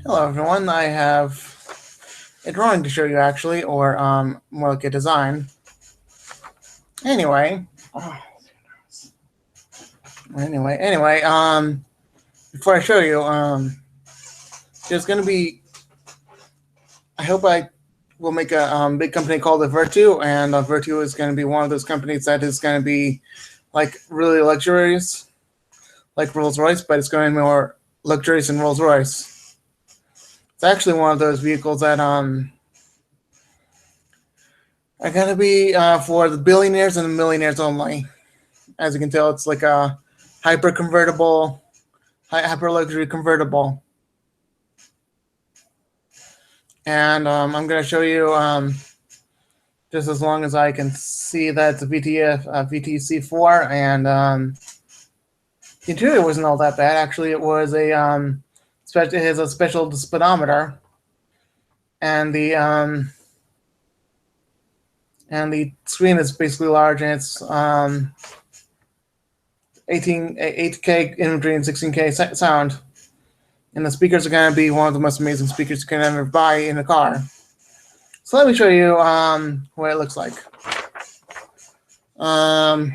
Hello everyone, I have a drawing to show you actually, or more like a design. Anyway, before I show you, there's gonna be, I hope I will make a big company called the Vertu, and Vertu is gonna be one of those companies that is gonna be like really luxurious, like Rolls Royce, but it's going to be more luxurious than Rolls Royce. It's actually one of those vehicles that are gonna be for the billionaires and the millionaires only. As you can tell, it's like a hyper convertible, hyper luxury convertible. And I'm going to show you just as long as I can see that it's a VTC4, and the interior wasn't all that bad. Actually, it was a it has a special speedometer, and the screen is basically large, and it's 8K imagery and 16K sound. And the speakers are going to be one of the most amazing speakers you can ever buy in a car. So let me show you what it looks like. All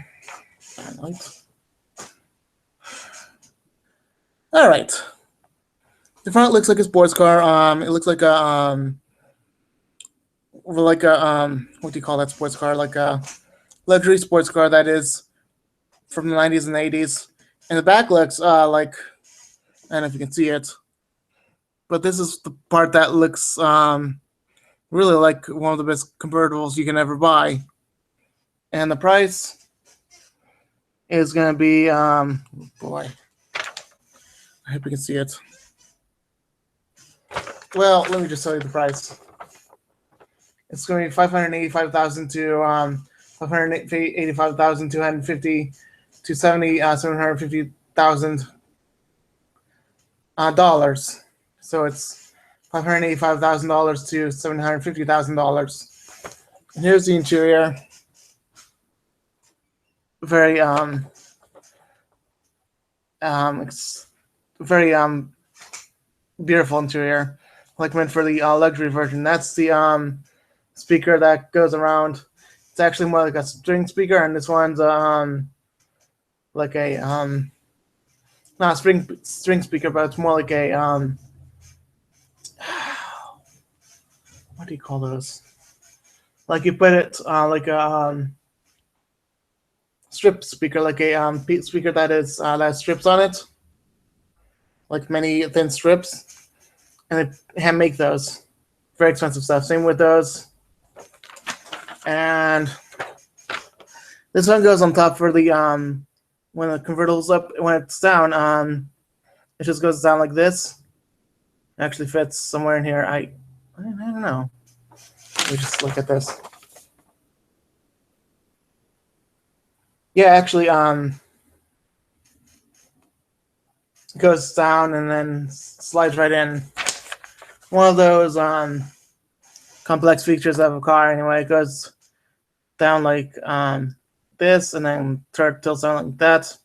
right. The front looks like a sports car. It looks like a what do you call that sports car? Like a luxury sports car that is from the 90s and 80s. And the back looks like, I don't know if you can see it, but this is the part that looks really like one of the best convertibles you can ever buy. And the price is going to be, boy, I hope you can see it. Well, let me just tell you the price. It's going to be $585,000 to $585,250 to $750,000 dollars. So it's $585,000 to $750,000. And here's the interior. Very it's very beautiful interior, like meant for the luxury version. That's the speaker that goes around. It's actually more like a string speaker, and this one's like a not a string speaker, but it's more like a what do you call those? Like you put it like a strip speaker, like a speaker that is that has strips on it, like many thin strips, and they hand make those. Very expensive stuff. Same with those. And this one goes on top for the when the convertible's up, when it's down, it just goes down like this. It actually fits somewhere in here. I don't know. Let me just look at this. Yeah, actually, it goes down and then slides right in. One of those complex features of a car. Anyway, it goes down like this, and then tilts down like that.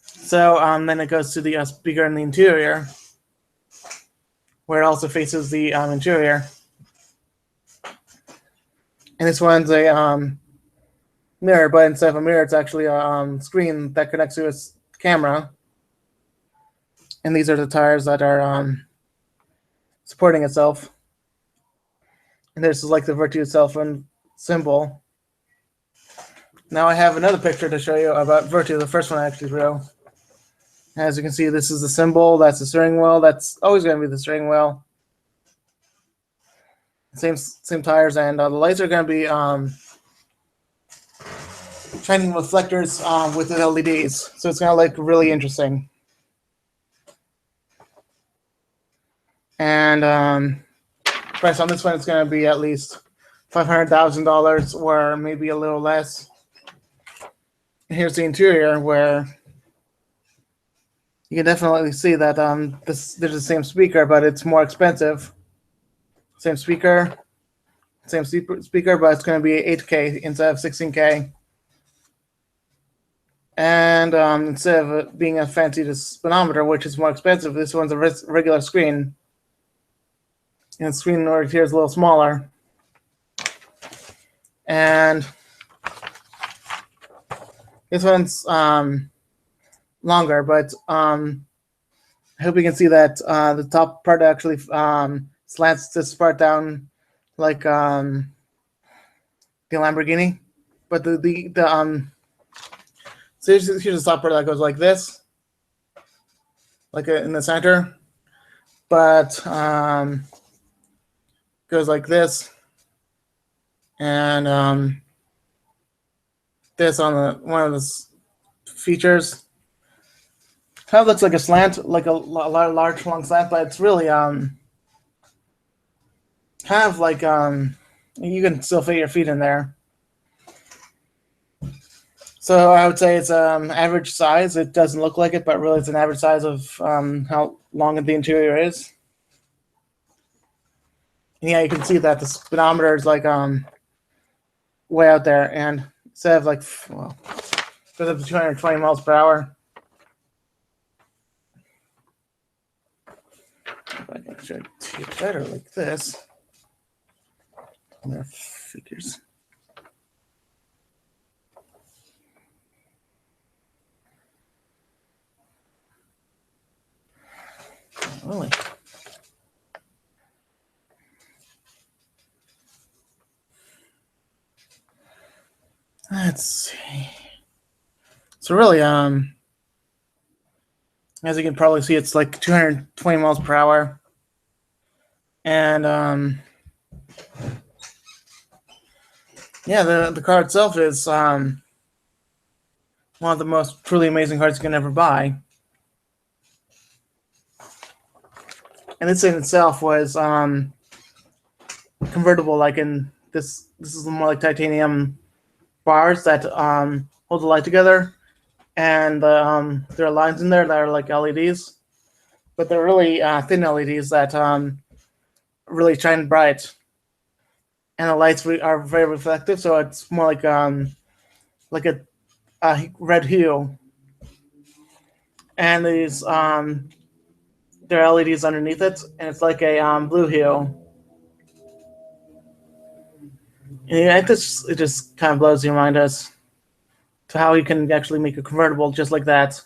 So then it goes to the speaker in the interior, where it also faces the interior. And this one's a mirror, but instead of a mirror, it's actually a screen that connects to a camera. And these are the tires that are supporting itself. And this is like the Vertu cell phone symbol. Now I have another picture to show you about Vertu, the first one I actually drew. As you can see, this is the symbol. That's the steering wheel. That's always going to be the steering wheel. Same tires, and the lights are going to be shining reflectors with the LEDs. So it's going to look really interesting. And price on this one is going to be at least $500,000 or maybe a little less. And here's the interior, where you can definitely see that there's the same speaker, but it's more expensive. Same speaker, but it's going to be 8K instead of 16K. And instead of it being a fancy speedometer, which is more expensive, this one's a regular screen. And the screen right here is a little smaller. And this one's longer, but I hope you can see that the top part actually slants this part down like the Lamborghini. But so here's the top part that goes like this, like in the center, but goes like this, and this on the one of the features kind of looks like a slant, like a large long slant, but it's really kind of like you can still fit your feet in there. So I would say it's average size. It doesn't look like it, but really it's an average size of how long the interior is. And yeah, you can see that the speedometer is like way out there, and instead of like goes up to 220 miles per hour. If I can show you better like this. There are figures. Really? Let's see. So really, as you can probably see, it's like 220 miles per hour. And yeah, the car itself is one of the most truly amazing cars you can ever buy. And this in itself was convertible, like in this is more like titanium bars that hold the light together, and there are lines in there that are like LEDs, but they're really thin LEDs that really shine bright, and the lights are very reflective, so it's more like a red hue, and these there are LEDs underneath it, and it's like a blue hue. Yeah, it just kind of blows your mind as to how you can actually make a convertible just like that.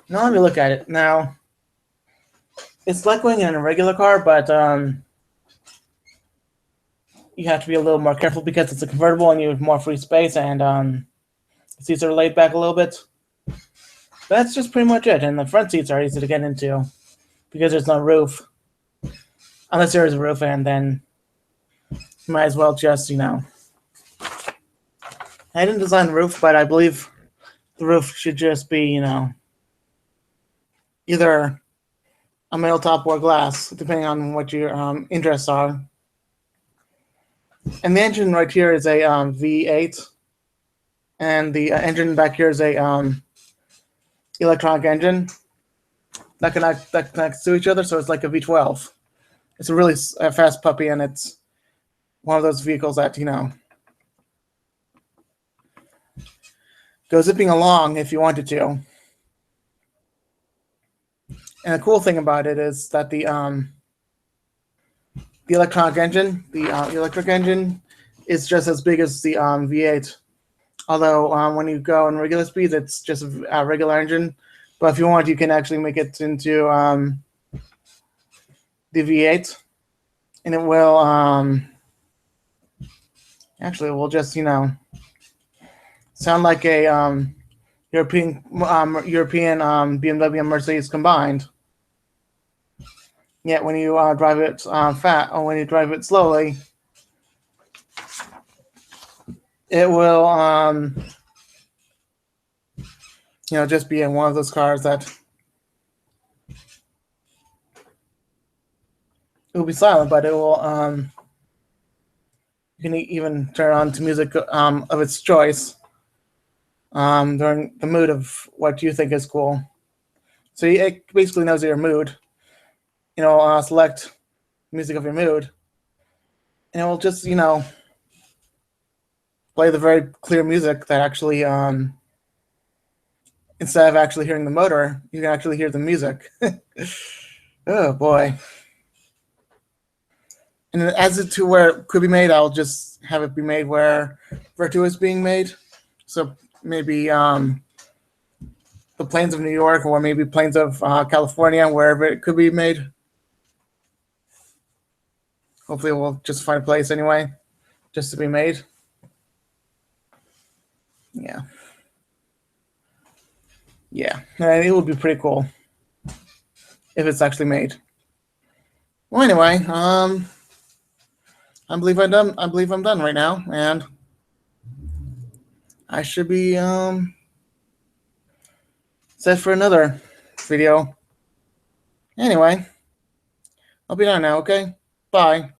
Now let me look at it. Now, it's like going in a regular car, but you have to be a little more careful because it's a convertible and you have more free space, and the seats are laid back a little bit. That's just pretty much it. And the front seats are easy to get into because there's no roof. Unless there is a roof, and then you might as well just, I didn't design the roof, but I believe the roof should just be, either a metal top or glass, depending on what your interests are. And the engine right here is a V8, and the engine back here is a electronic engine that connects to each other, so it's like a V12. It's a really fast puppy, and it's one of those vehicles that, go zipping along if you wanted to. And the cool thing about it is that the electronic engine, the electric engine, is just as big as the V8. Although when you go in regular speeds, it's just a regular engine. But if you want, you can actually make it into the V8, and it will actually it will just sound like a European BMW and Mercedes combined. Yet when you drive it when you drive it slowly, it will just be in one of those cars that it will be silent, but it will you can even turn on to music of its choice during the mood of what you think is cool. So it basically knows your mood. Select music of your mood, and it will just play the very clear music that actually instead of actually hearing the motor, you can actually hear the music. Oh boy. And as it to where it could be made, I'll just have it be made where Vertu is being made. So maybe the plains of New York, or maybe plains of California, wherever it could be made. Hopefully we'll just find a place anyway, just to be made. Yeah. Yeah, and it would be pretty cool if it's actually made. Well, anyway, I believe I'm done. I believe I'm done right now, and I should be set for another video. Anyway, I'll be done now. Okay, bye.